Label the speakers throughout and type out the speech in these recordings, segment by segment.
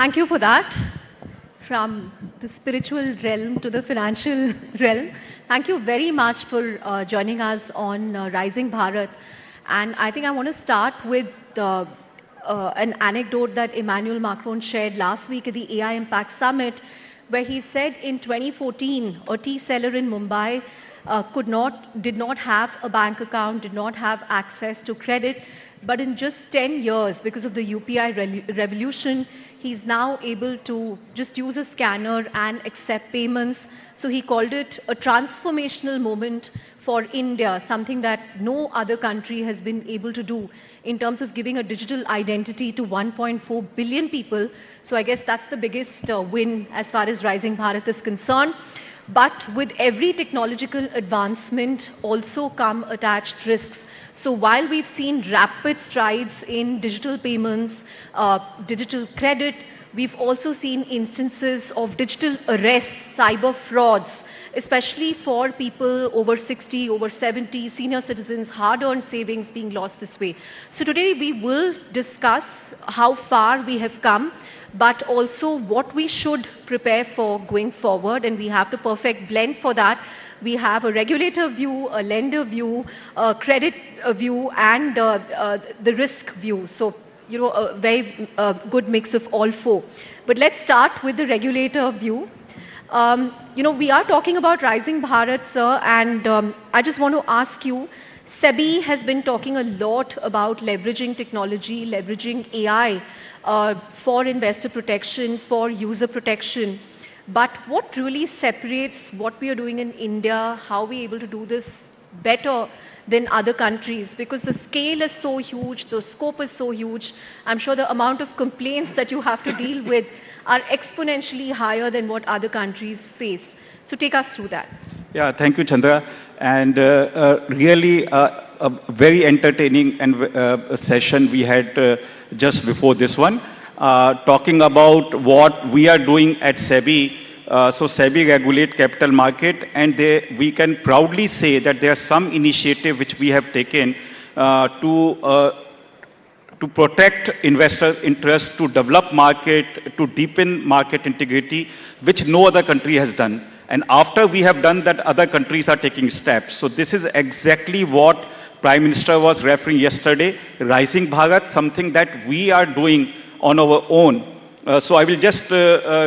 Speaker 1: Thank you for that. From the spiritual realm to the financial realm. Thank you very much for joining us on Rising Bharat. And I think I want to start with an anecdote that Emmanuel Macron shared last week at the AI Impact Summit, where he said in 2014, a tea seller in Mumbai did not have a bank account, did not have access to credit, but in just 10 years, because of the UPI revolution, he's now able to just use a scanner and accept payments. So he called it a transformational moment for India, something that no other country has been able to do in terms of giving a digital identity to 1.4 billion people. So I guess that's the biggest win as far as Rising Bharat is concerned. But with every technological advancement also come attached risks. So while we've seen rapid strides in digital payments, digital credit, we've also seen instances of digital arrests, cyber frauds, especially for people over 60, over 70, senior citizens, hard-earned savings being lost this way. So today we will discuss how far we have come, but also what we should prepare for going forward, and we have the perfect blend for that. We have a regulator view, a lender view, a credit view, and the risk view. So, a very good mix of all four. But let's start with the regulator view. We are talking about Rising Bharat, sir, and I just want to ask you, SEBI has been talking a lot about leveraging technology, leveraging AI for investor protection, for user protection. But what really separates what we are doing in India, how we are able to do this better than other countries? Because the scale is so huge, the scope is so huge. I'm sure the amount of complaints that you have to deal with are exponentially higher than what other countries face. So take us through that.
Speaker 2: Yeah, thank you, Chandra. And really a very entertaining session we had just before this one. Talking about what we are doing at SEBI. So SEBI regulate capital market, and we can proudly say that there are some initiative which we have taken to protect investor interest, to develop market, to deepen market integrity, which no other country has done. And after we have done that, other countries are taking steps. So this is exactly what Prime Minister was referring yesterday, Rising Bharat, something that we are doing on our own. So I will just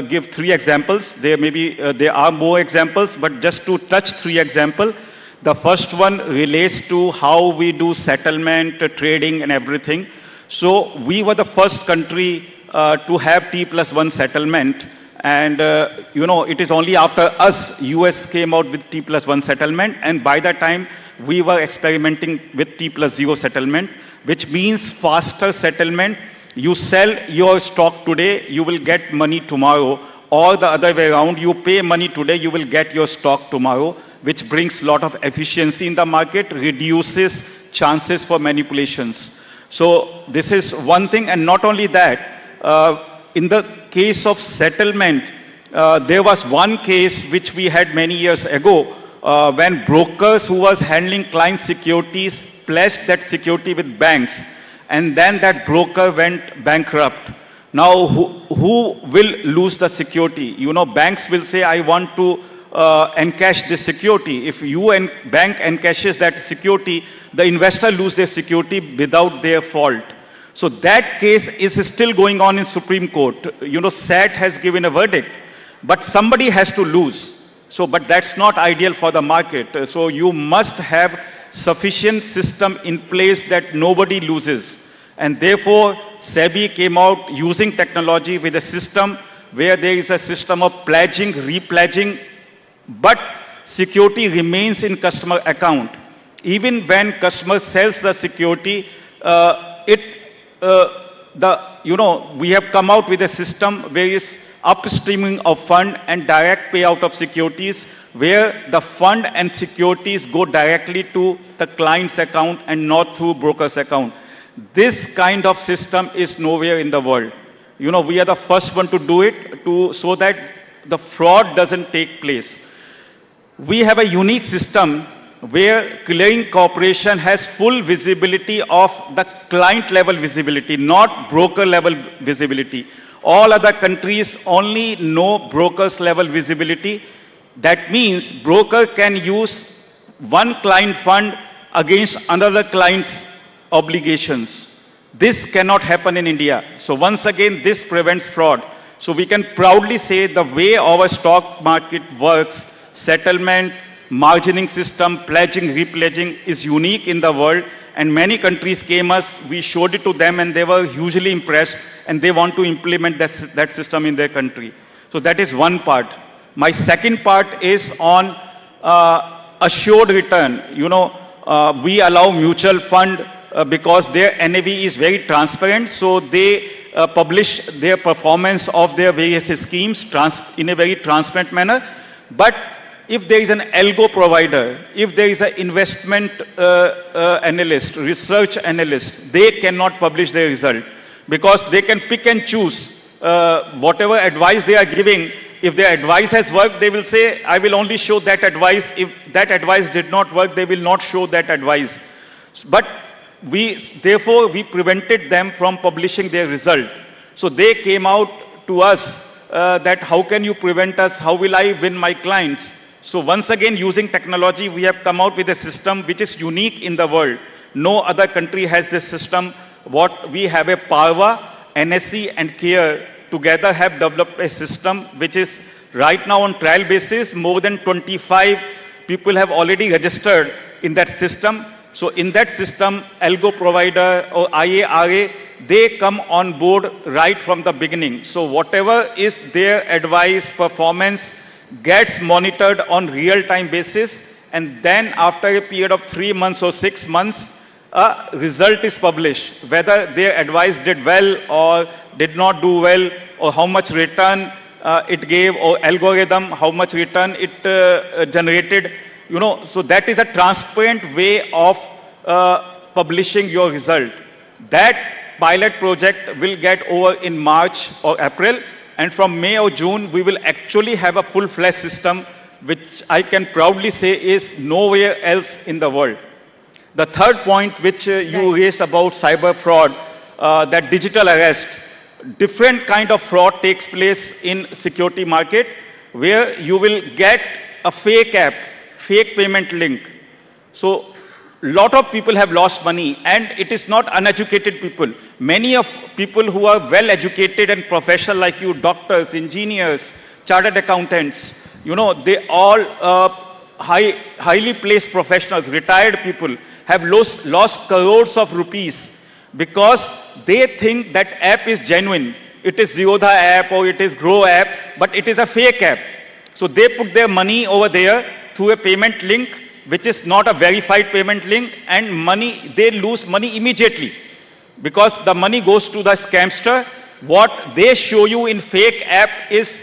Speaker 2: give three examples. There are more examples, but just to touch three examples. The first one relates to how we do settlement, trading and everything. So we were the first country to have T+1 settlement. And, it is only after us, US came out with T+1 settlement. And by that time, we were experimenting with T+0 settlement, which means faster settlement. You sell your stock today, you will get money tomorrow, or the other way around, you pay money today, you will get your stock tomorrow, which brings a lot of efficiency in the market, reduces chances for manipulations. So this is one thing, and not only that, in the case of settlement, there was one case which we had many years ago, when brokers who was handling client securities pledged that security with banks, and then that broker went bankrupt. Now, who will lose the security? Banks will say, I want to encash this security. If you and bank encashes that security, the investor lose their security without their fault. So that case is still going on in Supreme Court. SAT has given a verdict, but somebody has to lose. So, but that's not ideal for the market. So you must have sufficient system in place that nobody loses. And therefore, SEBI came out using technology with a system where there is a system of pledging, repledging, but security remains in customer account. Even when customer sells the security, we have come out with a system where is upstreaming of fund and direct payout of securities, where the fund and securities go directly to the client's account and not through broker's account. This kind of system is nowhere in the world. We are the first one to do it so that the fraud doesn't take place. We have a unique system where clearing corporation has full visibility of the client level visibility, not broker level visibility. All other countries only know brokers level visibility. That means broker can use one client fund against another client's obligations. This cannot happen in India. So once again, this prevents fraud. So we can proudly say the way our stock market works, settlement, margining system, pledging, repledging is unique in the world, and many countries came us, we showed it to them and they were hugely impressed and they want to implement that system in their country. So that is one part. My second part is on assured return. We allow mutual fund because their NAV is very transparent, so they publish their performance of their various schemes in a very transparent manner. But if there is an algo provider, if there is an investment analyst, research analyst, they cannot publish their result because they can pick and choose whatever advice they are giving. If their advice has worked, they will say, I will only show that advice. If that advice did not work, they will not show that advice. But therefore, we prevented them from publishing their result. So they came out to us that how can you prevent us? How will I win my clients? So once again, using technology, we have come out with a system which is unique in the world. No other country has this system. What we have a Parva, NSE and CARE together have developed a system which is right now on trial basis. More than 25 people have already registered in that system. So in that system, algo provider or IARA, they come on board right from the beginning. So whatever is their advice, performance, gets monitored on real-time basis, and then after a period of 3 months or 6 months, a result is published, whether their advice did well or did not do well, or how much return it gave, or algorithm, how much return it generated. So that is a transparent way of publishing your result. That pilot project will get over in March or April, and from May or June, we will actually have a full-fledged system, which I can proudly say is nowhere else in the world. The third point which you raised about cyber fraud, that digital arrest, different kind of fraud takes place in security market, where you will get a fake app, fake payment link. So lot of people have lost money, and it is not uneducated people. Many of people who are well educated and professional like you, doctors, engineers, chartered accountants, they all highly placed professionals, retired people, have lost crores of rupees because they think that app is genuine. It is Zerodha app or it is Grow app, but it is a fake app. So they put their money over there through a payment link, which is not a verified payment link, and they lose money immediately because the money goes to the scamster. What they show you in fake app is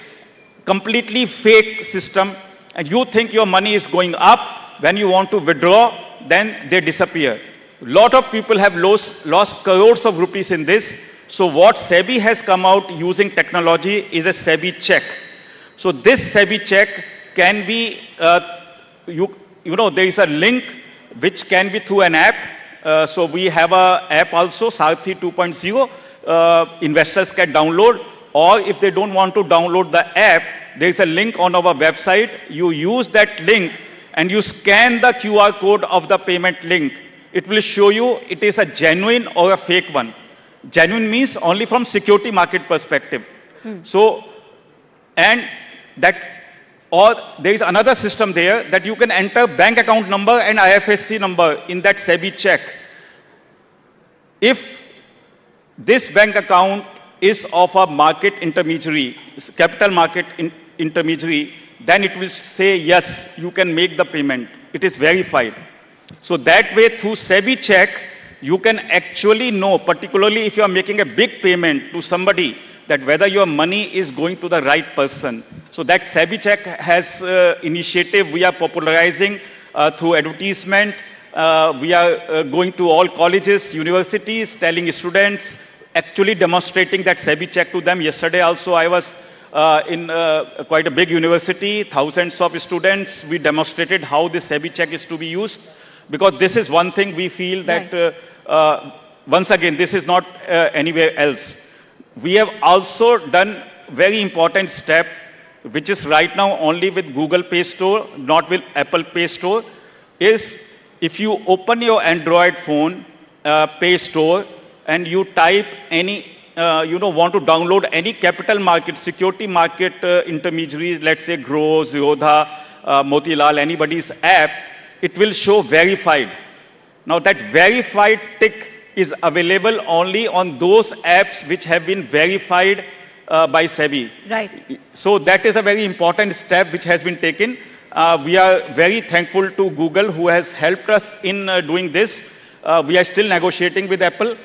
Speaker 2: completely fake system, and you think your money is going up. When you want to withdraw, then they disappear. Lot of people have lost crores of rupees in this. So what SEBI has come out using technology is a SEBI check. So this SEBI check can be, there is a link which can be through an app. So we have a app also, Sarthi 2.0, investors can download, or if they don't want to download the app, there is a link on our website. You use that link and you scan the QR code of the payment link. It will show you it is a genuine or a fake one. Genuine means only from security market perspective. So, and that, or there is another system there that you can enter bank account number and IFSC number in that SEBI check. If this bank account is of a market intermediary, capital market intermediary, then it will say, yes, you can make the payment. It is verified. So that way, through SEBI check, you can actually know, particularly if you are making a big payment to somebody, that whether your money is going to the right person. So that SEBI check has initiative we are popularizing through advertisement. We are going to all colleges, universities, telling students, actually demonstrating that SEBI check to them. Yesterday also I was in quite a big university, thousands of students. We demonstrated how this SEBI check is to be used, because this is one thing we feel that, once again, this is not anywhere else. We have also done very important step, which is right now only with Google Play Store, not with Apple Play Store, is if you open your Android phone Play Store and you type any, want to download any capital market, security market intermediaries, let's say Grow, Zerodha, Motilal, anybody's app, it will show verified. Now that verified tick is available only on those apps which have been verified by SEBI.
Speaker 1: Right.
Speaker 2: So that is a very important step which has been taken. We are very thankful to Google who has helped us in doing this. We are still negotiating with Apple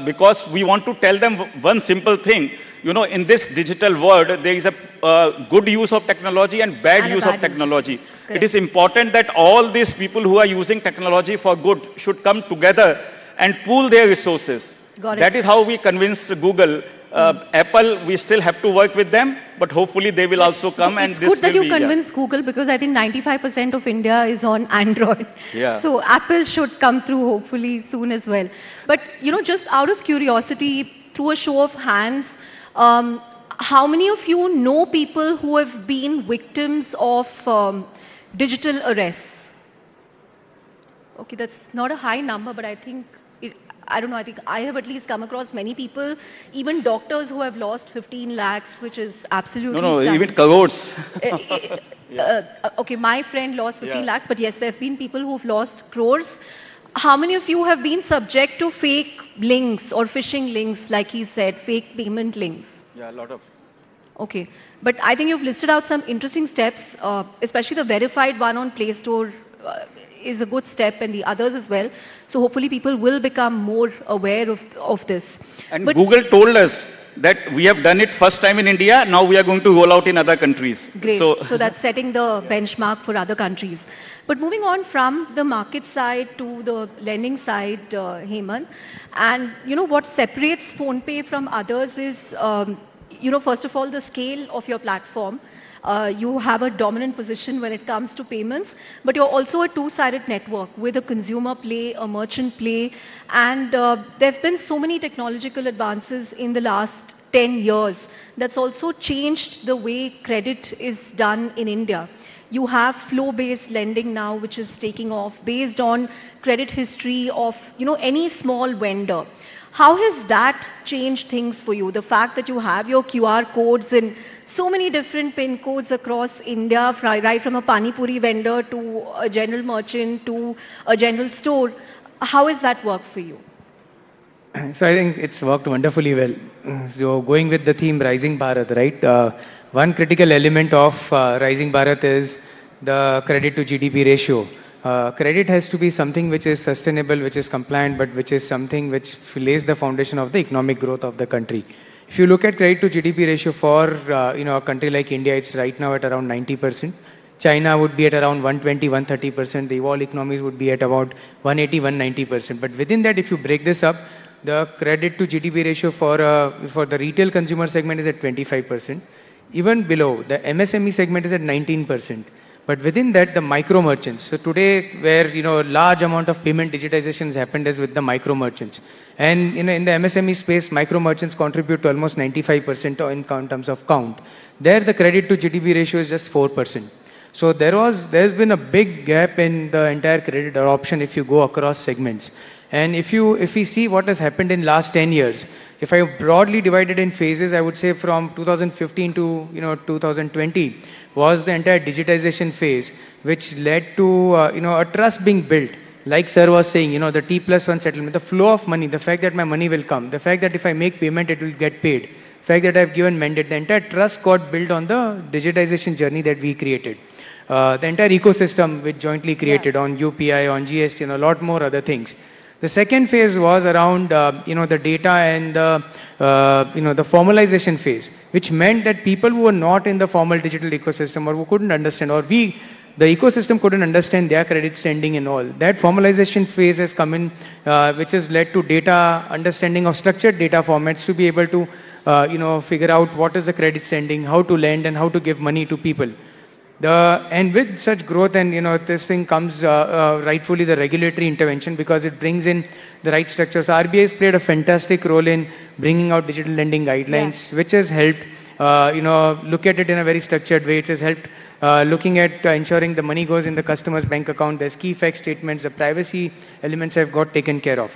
Speaker 2: because we want to tell them one simple thing. You know, in this digital world, there is a good use of technology and bad use of technology. It is important that all these people who are using technology for good should come together and pool their resources. That is how we convince Google. Apple, we still have to work with them, but hopefully they will also come and this will be...
Speaker 1: It's good that you convince Google because I think 95% of India is on Android.
Speaker 2: Yeah.
Speaker 1: So Apple should come through hopefully soon as well. But, you know, just out of curiosity, through a show of hands, how many of you know people who have been victims of digital arrests? Okay, that's not a high number, but I think, I don't know, I think I have at least come across many people, even doctors who have lost 15 lakhs, which is absolutely stunning.
Speaker 2: Even crores.
Speaker 1: Okay, my friend lost 15 lakhs, but yes, there have been people who have lost crores. How many of you have been subject to fake links or phishing links, like he said, fake payment links?
Speaker 2: Yeah, a lot of.
Speaker 1: Okay, but I think you've listed out some interesting steps, especially the verified one on Play Store is a good step, and the others as well. So hopefully people will become more aware of this.
Speaker 2: And but Google told us that we have done it first time in India, now we are going to roll out in other countries.
Speaker 1: Great, so that's setting the benchmark for other countries. But moving on from the market side to the lending side, Hemant, and you know what separates PhonePe from others is, first of all, the scale of your platform. You have a dominant position when it comes to payments, but you're also a two-sided network with a consumer play, a merchant play, and there have been so many technological advances in the last 10 years that's also changed the way credit is done in India. You have flow-based lending now, which is taking off based on credit history of any small vendor. How has that changed things for you? The fact that you have your QR codes in so many different PIN codes across India, right from a Pani Puri vendor to a general merchant to a general store. How has that worked for you?
Speaker 3: So I think it's worked wonderfully well. So going with the theme Rising Bharat, right? One critical element of Rising Bharat is the credit to GDP ratio. Credit has to be something which is sustainable, which is compliant, but which is something which lays the foundation of the economic growth of the country. If you look at credit to GDP ratio for a country like India, it's right now at around 90%. China would be at around 120, 130%. The evolved economies would be at about 180, 190%. But within that, if you break this up, the credit to GDP ratio for the retail consumer segment is at 25%. Even below, the MSME segment is at 19%. But within that, the micro merchants. So today, where large amount of payment digitization has happened is with the micro merchants. And in the MSME space, micro merchants contribute to almost 95% in terms of count. There, the credit to GDP ratio is just 4%. So there's been a big gap in the entire credit adoption if you go across segments. And if we see what has happened in last 10 years, if I broadly divided in phases, I would say from 2015 to 2020 was the entire digitization phase, which led to a trust being built. Like sir was saying, the T+1 settlement, the flow of money, the fact that my money will come, the fact that if I make payment, it will get paid, the fact that I've given mandate, the entire trust got built on the digitization journey that we created. The entire ecosystem which jointly created on UPI, on GST, and a lot more other things. The second phase was around, the data and the formalization phase, which meant that people who were not in the formal digital ecosystem or who couldn't understand, the ecosystem couldn't understand their credit standing and all. That formalization phase has come in, which has led to data understanding of structured data formats to be able to, figure out what is the credit standing, how to lend, and how to give money to people. And with such growth and this thing comes rightfully the regulatory intervention because it brings in the right structures. RBI has played a fantastic role in bringing out digital lending guidelines, which has helped look at it in a very structured way. It has helped looking at ensuring the money goes in the customer's bank account. There's key fact statements. The privacy elements have got taken care of.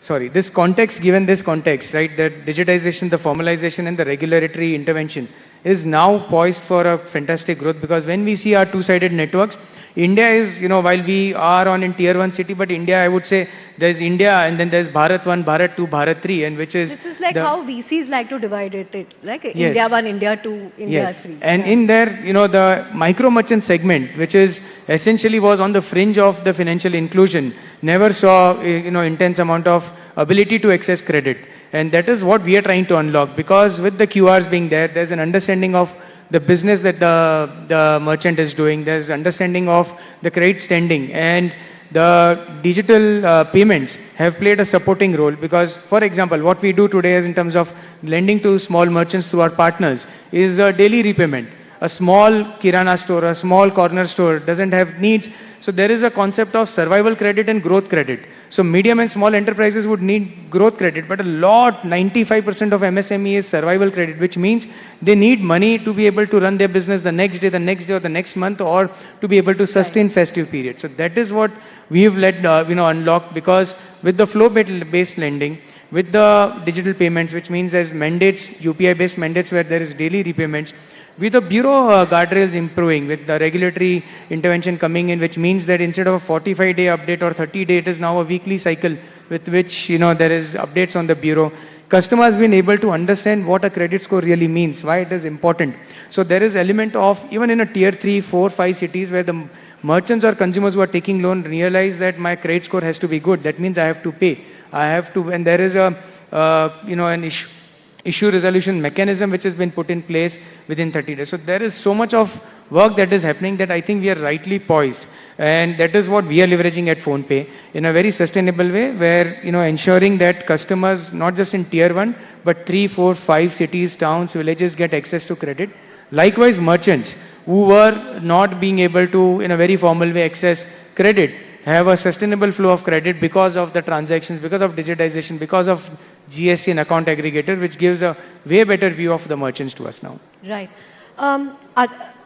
Speaker 3: Sorry, this context, given this context, right, that digitization, the formalization and the regulatory intervention is now poised for a fantastic growth because when we see our two-sided networks, India is, while we are on in tier 1 city, but India, I would say, there's India and then there's Bharat 1, Bharat 2, Bharat 3, and which is...
Speaker 1: This is like how VCs like to divide it, like India 1, India 2, India 3.
Speaker 3: And in there, the micro merchant segment, which is essentially was on the fringe of the financial inclusion, never saw, intense amount of ability to access credit. And that is what we are trying to unlock because with the QRs being there, there's an understanding of the business that the merchant is doing. There's understanding of the credit standing and the digital payments have played a supporting role because, for example, what we do today is in terms of lending to small merchants through our partners is a daily repayment. A small kirana store, a small corner store doesn't have needs. So there is a concept of survival credit and growth credit. So medium and small enterprises would need growth credit, but 95% of MSME is survival credit, which means they need money to be able to run their business the next day or the next month or to be able to sustain festive period. So that is what we have unlocked because with the flow-based lending, with the digital payments, which means there's mandates, UPI-based mandates where there is daily repayments, with the bureau guardrails improving, with the regulatory intervention coming in, which means that instead of a 45-day update or 30-day, it is now a weekly cycle with which, there is updates on the bureau. Customers have been able to understand what a credit score really means, why it is important. So there is element of, even in a tier 3, 4, 5 cities where the merchants or consumers who are taking loan realize that my credit score has to be good. That means I have to pay. And there is an issue resolution mechanism which has been put in place within 30 days. So there is so much of work that is happening that I think we are rightly poised. And that is what we are leveraging at PhonePe in a very sustainable way where, ensuring that customers, not just in tier 1, but 3, 4, 5 cities, towns, villages get access to credit. Likewise, merchants who were not being able to, in a very formal way, access credit, have a sustainable flow of credit because of the transactions, because of digitization, because of GST and account aggregator, which gives a way better view of the merchants to us now.
Speaker 1: Right.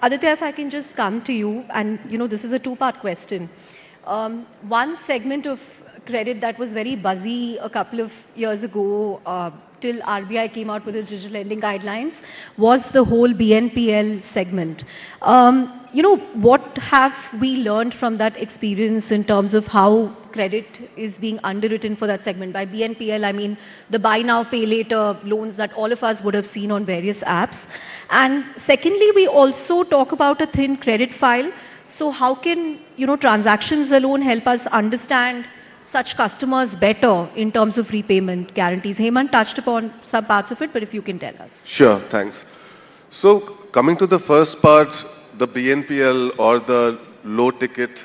Speaker 1: Aditya, if I can just come to you, and this is a two-part question. One segment of credit that was very buzzy a couple of years ago, till RBI came out with its digital lending guidelines, was the whole BNPL segment. What have we learned from that experience in terms of how credit is being underwritten for that segment? By BNPL, I mean the buy now, pay later loans that all of us would have seen on various apps. And secondly, we also talk about a thin credit file. So how can, transactions alone help us understand such customers better in terms of repayment guarantees? Hemant touched upon some parts of it, but if you can tell us.
Speaker 4: Sure, thanks. So coming to the first part, the BNPL or the low ticket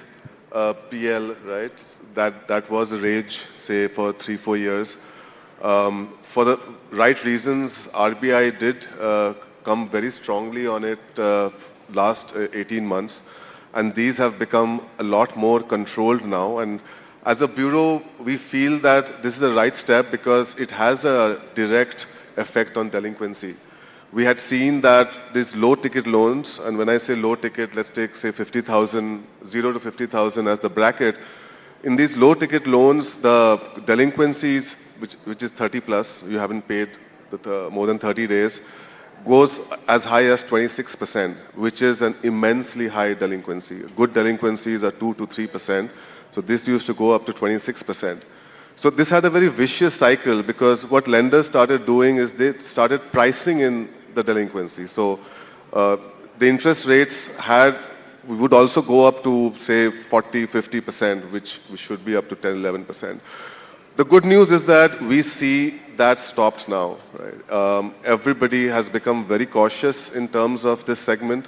Speaker 4: PL, right? That was a rage, say, for 3-4 years. For the right reasons, RBI did come very strongly on it last 18 months. And these have become a lot more controlled now. And as a bureau, we feel that this is the right step because it has a direct effect on delinquency. We had seen that these low ticket loans, and when I say low ticket, let's take say 50,000, 0 to 50,000 as the bracket. In these low ticket loans, the delinquencies, which is 30 plus, you haven't paid more than 30 days, goes as high as 26%, which is an immensely high delinquency. Good delinquencies are 2 to 3%. So this used to go up to 26%. So this had a very vicious cycle because what lenders started doing is they started pricing in the delinquency. So the interest rates would also go up to say 40, 50%, which should be up to 10, 11%. The good news is that we see that stopped now. Right? Everybody has become very cautious in terms of this segment.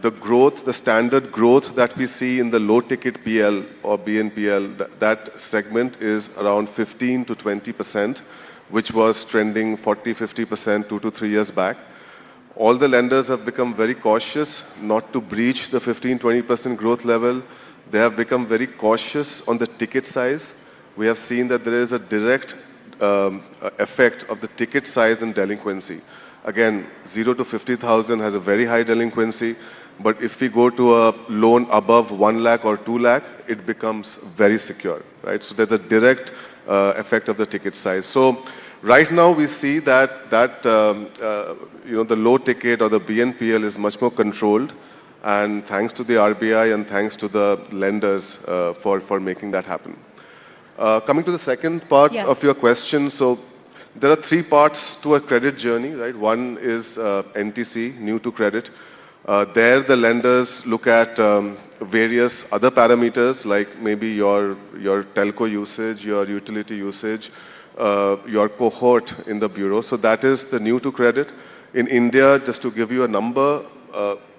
Speaker 4: The growth, the standard growth that we see in the low ticket PL or BNPL, that segment is around 15 to 20%, which was trending 40, 50% 2 to 3 years back. All the lenders have become very cautious not to breach the 15-20% growth level. They have become very cautious on the ticket size. We have seen that there is a direct effect of the ticket size and delinquency. Again, 0 to 50,000 has a very high delinquency, but if we go to a loan above 1 lakh or 2 lakh, it becomes very secure, right? So there's a direct effect of the ticket size. So right now we see that the low ticket or the BNPL is much more controlled, and thanks to the RBI and thanks to the lenders for making that happen. Coming to the second part
Speaker 1: Yeah.
Speaker 4: of your question, so there are 3 parts to a credit journey, right? One is NTC, new to credit. There the lenders look at various other parameters like maybe your telco usage, your utility usage, your cohort in the bureau. So that is the new to credit. In India, just to give you a number,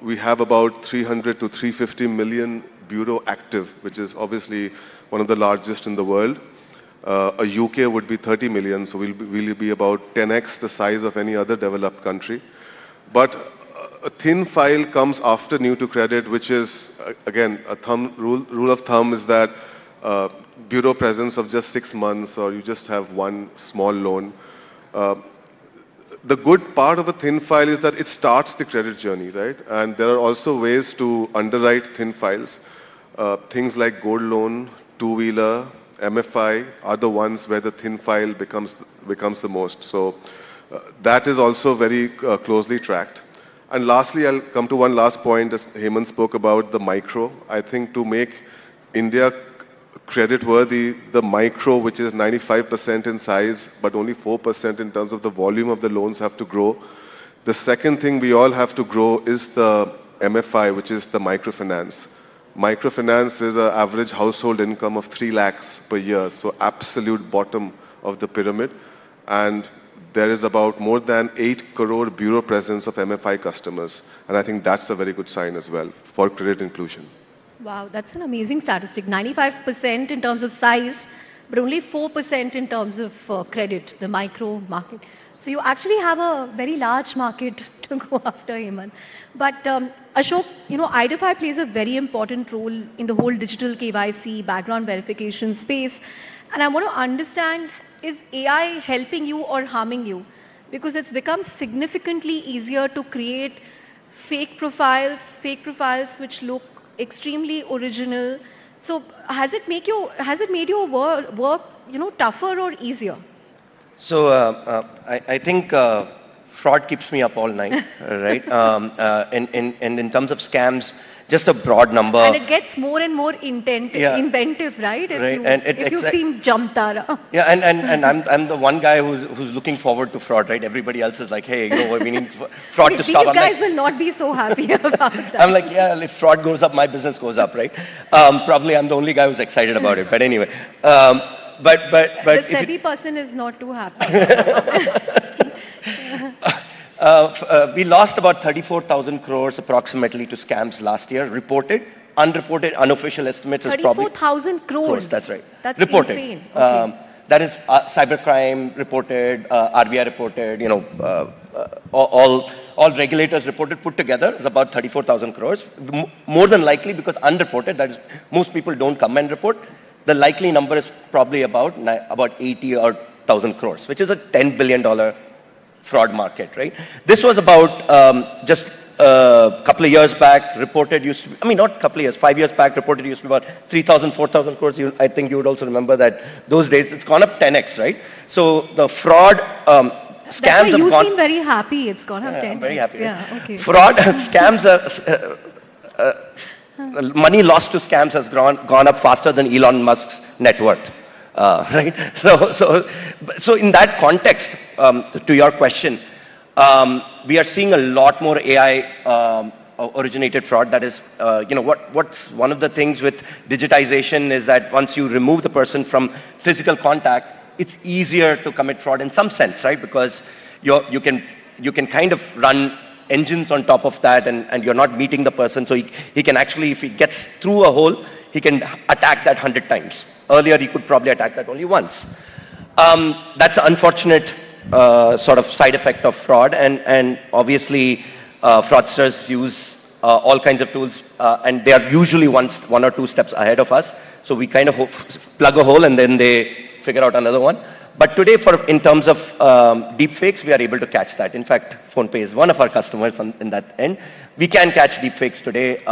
Speaker 4: we have about 300 to 350 million bureau active, which is obviously one of the largest in the world. A UK would be 30 million, so we'll be about 10x the size of any other developed country. But a thin file comes after new to credit, which is, again, a rule of thumb is that bureau presence of just 6 months, or you just have one small loan. The good part of a thin file is that it starts the credit journey, right? And there are also ways to underwrite thin files. Things like gold loan, two-wheeler, MFI are the ones where the thin file becomes the most. So that is also very closely tracked. And lastly, I'll come to one last point, as Hemant spoke about the micro. I think to make India credit-worthy, the micro, which is 95% in size, but only 4% in terms of the volume of the loans, have to grow. The second thing we all have to grow is the MFI, which is the microfinance. Microfinance is an average household income of 3 lakhs per year, so absolute bottom of the pyramid. And there is about more than 8 crore bureau presence of MFI customers. And I think that's a very good sign as well for credit inclusion.
Speaker 1: Wow, that's an amazing statistic. 95% in terms of size, but only 4% in terms of credit, the micro market. So you actually have a very large market to go after, Hemant. But Ashok, Identify plays a very important role in the whole digital KYC, background verification space. And I want to understand, is AI helping you or harming you? Because it's become significantly easier to create fake profiles which look extremely original. So has it made your work tougher or easier?
Speaker 5: So I think fraud keeps me up all night, right? And in terms of scams, just a broad number.
Speaker 1: And it gets more and more
Speaker 5: Yeah.
Speaker 1: inventive, right?
Speaker 5: Right, and
Speaker 1: If you seem Jamtara.
Speaker 5: Yeah, and I'm the one guy who's looking forward to fraud, right? Everybody else is like, hey, we need fraud to stop.
Speaker 1: These guys will not be so happy about that.
Speaker 5: I'm like, yeah, if fraud goes up, my business goes up, right? Probably I'm the only guy who's excited about it. But anyway, but
Speaker 1: The SEBI person is not too happy.
Speaker 5: We lost about 34,000 crores approximately to scams last year, reported. Unreported, unofficial estimates is probably
Speaker 1: 34,000 crores.
Speaker 5: That's right.
Speaker 1: That's
Speaker 5: reported.
Speaker 1: insane. Okay.
Speaker 5: That is cybercrime reported, RBI reported, all regulators reported put together is about 34,000 crores. More than likely, because unreported, that is, most people don't come and report, the likely number is probably about 80 or 1,000 crores, which is a $10 billion fraud market, right? This was about just a couple of years back, reported used to be, not a couple of years, 5 years back, reported used to be about 3,000, 4,000 crores. I think you would also remember that those days, it's gone up 10x, right? So the fraud scams
Speaker 1: That's why
Speaker 5: have
Speaker 1: you
Speaker 5: gone...
Speaker 1: seem very happy. It's gone up 10.
Speaker 5: I'm very happy.
Speaker 1: Yeah, okay.
Speaker 5: Fraud, scams, money lost to scams has gone up faster than Elon Musk's net worth. Right? So in that context, to your question, we are seeing a lot more AI originated fraud. That is, what's one of the things with digitization is that once you remove the person from physical contact, it's easier to commit fraud in some sense, right? Because you can kind of run engines on top of that, and you're not meeting the person. So he can actually, if he gets through a hole, he can attack that 100 times. Earlier, he could probably attack that only once. That's an unfortunate sort of side effect of fraud, and obviously fraudsters use all kinds of tools, and they are usually one or two steps ahead of us. So we kind of plug a hole and then they figure out another one. But today, in terms of deepfakes, we are able to catch that. In fact, PhonePe is one of our customers in that end. We can catch deepfakes today.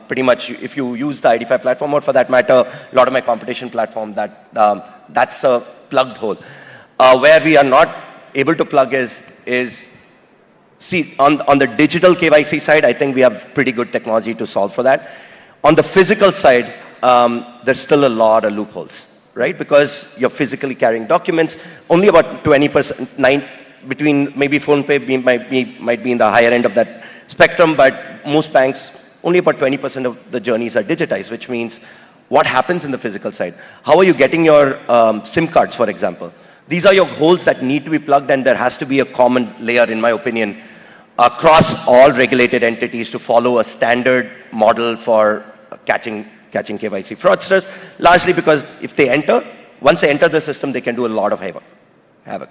Speaker 5: Pretty much, if you use the ID5 platform, or for that matter, a lot of my competition platforms, that's a plugged hole. Where we are not able to plug is see, on the digital KYC side, I think we have pretty good technology to solve for that. On the physical side, there's still a lot of loopholes, right? Because you're physically carrying documents. Only about 20%, between maybe PhonePe might be in the higher end of that spectrum, but most banks, only about 20% of the journeys are digitized, which means what happens in the physical side? How are you getting your SIM cards, for example? These are your holes that need to be plugged, and there has to be a common layer, in my opinion, across all regulated entities to follow a standard model for catching KYC fraudsters, largely because once they enter the system, they can do a lot of havoc,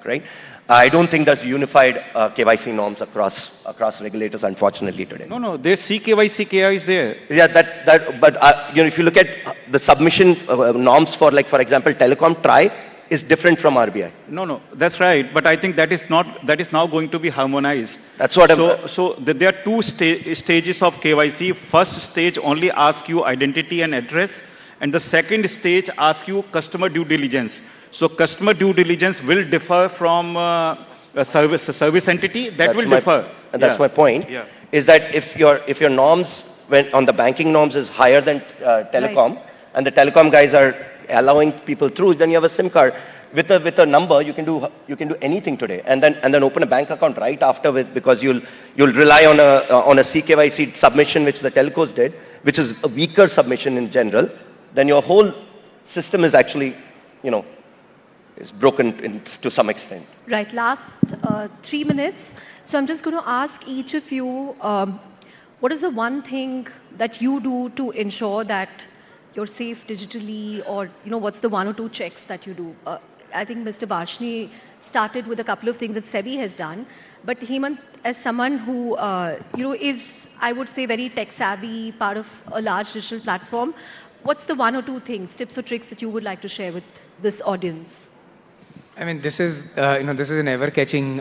Speaker 5: right? I don't think there's unified KYC norms across regulators, unfortunately, today.
Speaker 2: No, there's CKYC, KI is there.
Speaker 5: Yeah, but if you look at the submission norms for, like, for example, telecom, TRAI is different from RBI.
Speaker 2: No, that's right. But I think that is now going to be harmonized.
Speaker 5: That's what
Speaker 2: there are two stages of KYC. First stage only asks you identity and address, and the second stage asks you customer due diligence. So customer due diligence will differ from a service entity. That will differ.
Speaker 5: And that's my point.
Speaker 2: Yeah.
Speaker 5: Is that if your norms on the banking norms is higher than telecom, right, and the telecom guys are allowing people through, then you have a SIM card with a number. You can do anything today, and then open a bank account right after, because you'll rely on a CKYC submission, which the telcos did, which is a weaker submission in general. Then your whole system is actually, is broken to some extent.
Speaker 1: Right, last 3 minutes. So I'm just going to ask each of you, what is the one thing that you do to ensure that you're safe digitally, or what's the one or two checks that you do? I think Mr. Bashni started with a couple of things that SEBI has done, but Hemant, as someone who is, I would say, very tech savvy, part of a large digital platform, what's the one or two things, tips or tricks that you would like to share with this audience?
Speaker 3: I mean, this is an ever-catching,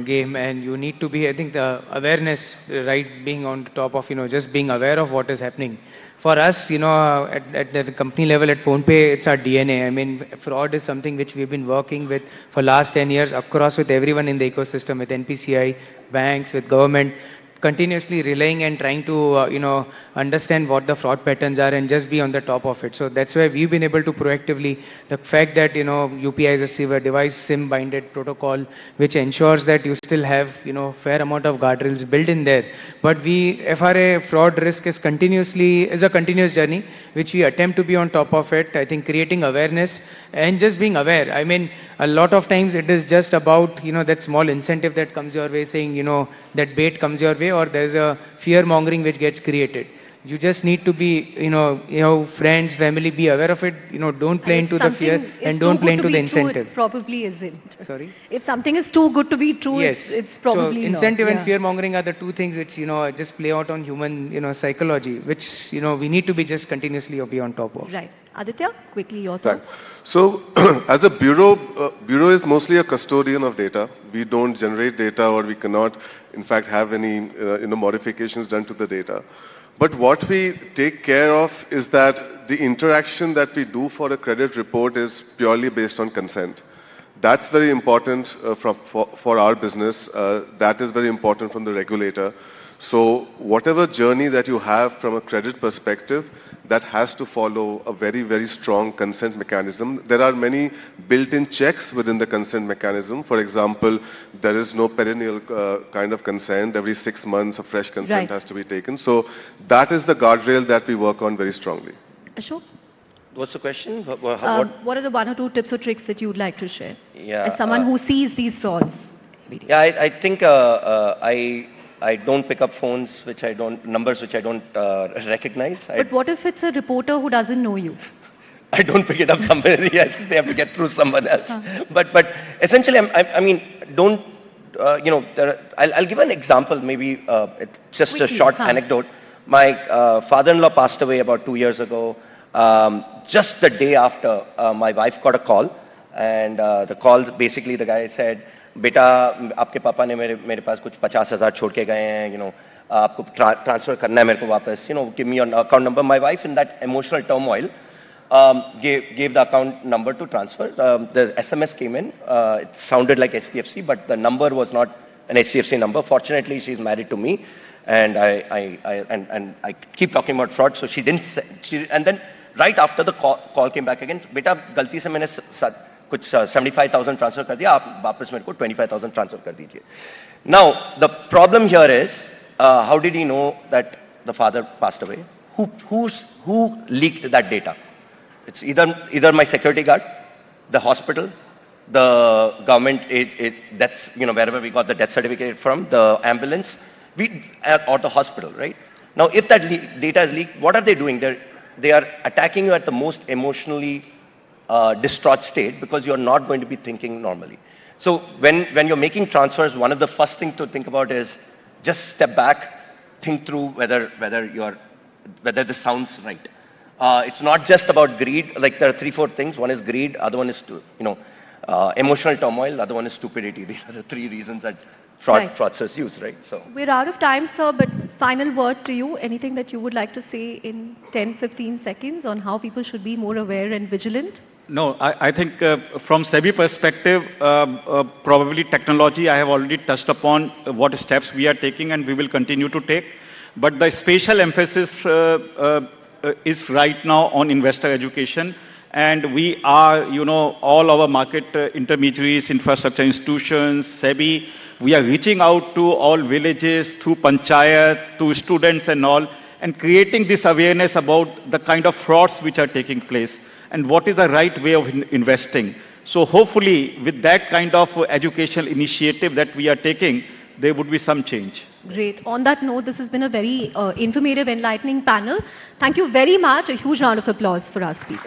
Speaker 3: game, and you need to be, I think, the awareness, right, being on top of, just being aware of what is happening. For us, at the company level at PhonePe, it's our DNA. I mean, fraud is something which we've been working with for last 10 years across with everyone in the ecosystem, with NPCI, banks, with government, continuously relaying and trying to, understand what the fraud patterns are and just be on the top of it. So that's why we've been able to proactively, the fact that, UPI is a device SIM-binded protocol, which ensures that you still have, fair amount of guardrails built in there. But FRA fraud risk is a continuous journey, which we attempt to be on top of it. I think creating awareness and just being aware. I mean, a lot of times it is just about, that small incentive that comes your way, saying, that bait comes your way, or there's a fear mongering which gets created. You just need to be, friends, family, be aware of it. Don't play into the fear and don't play into the incentive.
Speaker 1: It probably isn't.
Speaker 3: Sorry?
Speaker 1: If something is too good to be true,
Speaker 3: yes,
Speaker 1: it's probably
Speaker 3: so incentive
Speaker 1: not.
Speaker 3: and fear mongering are the two things which, just play out on human, psychology, which, we need to be just continuously be on top of.
Speaker 1: Right. Aditya, quickly your thoughts.
Speaker 4: So, as a bureau is mostly a custodian of data. We don't generate data, or we cannot, in fact, have any modifications done to the data. But what we take care of is that the interaction that we do for a credit report is purely based on consent. That's very important for our business. That is very important from the regulator. So whatever journey that you have from a credit perspective, that has to follow a very, very strong consent mechanism. There are many built-in checks within the consent mechanism. For example, there is no perennial kind of consent. Every 6 months, a fresh consent has to be taken. So that is the guardrail that we work on very strongly.
Speaker 1: Ashok?
Speaker 5: What's the question?
Speaker 1: What are the one or two tips or tricks that you would like to share?
Speaker 5: Yeah,
Speaker 1: as someone who sees these frauds?
Speaker 5: Yeah, I think I don't pick up numbers which I don't recognize.
Speaker 1: But what if it's a reporter who doesn't know you?
Speaker 5: I don't pick it up, somebody else, they have to get through someone else. But essentially, I mean, don't, I'll give an example, maybe it's just a
Speaker 1: Quickly,
Speaker 5: short
Speaker 1: huh.
Speaker 5: anecdote. My father-in-law passed away about 2 years ago. Just the day after, my wife got a call, and the call, basically the guy said, बेटा आपके पापा ने मेरे पास कुछ 50,000 छोड़ के गए हैं, आपको ट्रांसफर करना है मेरे को वापस, give me your account number. My wife, in that emotional turmoil, gave the account number to transfer. The SMS came in. It sounded like HDFC, but the number was not an HDFC number. Fortunately, she's married to me, and I keep talking about fraud, so she didn't. And then right after the call came back again, बेटा गलती से मैंने कुछ 75,000 transfer कर दिया, आप वापस मेरे को 25,000 ट्रांसफर कर दीजिए. Now the problem here is, how did he know that the father passed away? Who leaked that data? It's either my security guard, the hospital, the government, that's wherever we got the death certificate from, the ambulance, or the hospital, right? Now, if that data is leaked, what are they doing? They are attacking you at the most emotionally distraught state, because you're not going to be thinking normally. So when you're making transfers, one of the first things to think about is just step back, think through whether this sounds right. It's not just about greed. Like, there are 3-4 things. One is greed, other one is emotional turmoil, other one is stupidity. These are the 3 reasons that
Speaker 1: Right.
Speaker 5: fraudsters use, right? So
Speaker 1: We're out of time, sir, but final word to you. Anything that you would like to say in 10, 15 seconds on how people should be more aware and vigilant?
Speaker 2: No, I think from SEBI perspective, probably technology, I have already touched upon what steps we are taking and we will continue to take. But the special emphasis is right now on investor education. And we are, all our market intermediaries, infrastructure institutions, SEBI, we are reaching out to all villages, through panchayat, to students and all, and creating this awareness about the kind of frauds which are taking place and what is the right way of investing. So hopefully, with that kind of educational initiative that we are taking, there would be some change.
Speaker 1: Great. On that note, this has been a very informative, enlightening panel. Thank you very much. A huge round of applause for our speakers.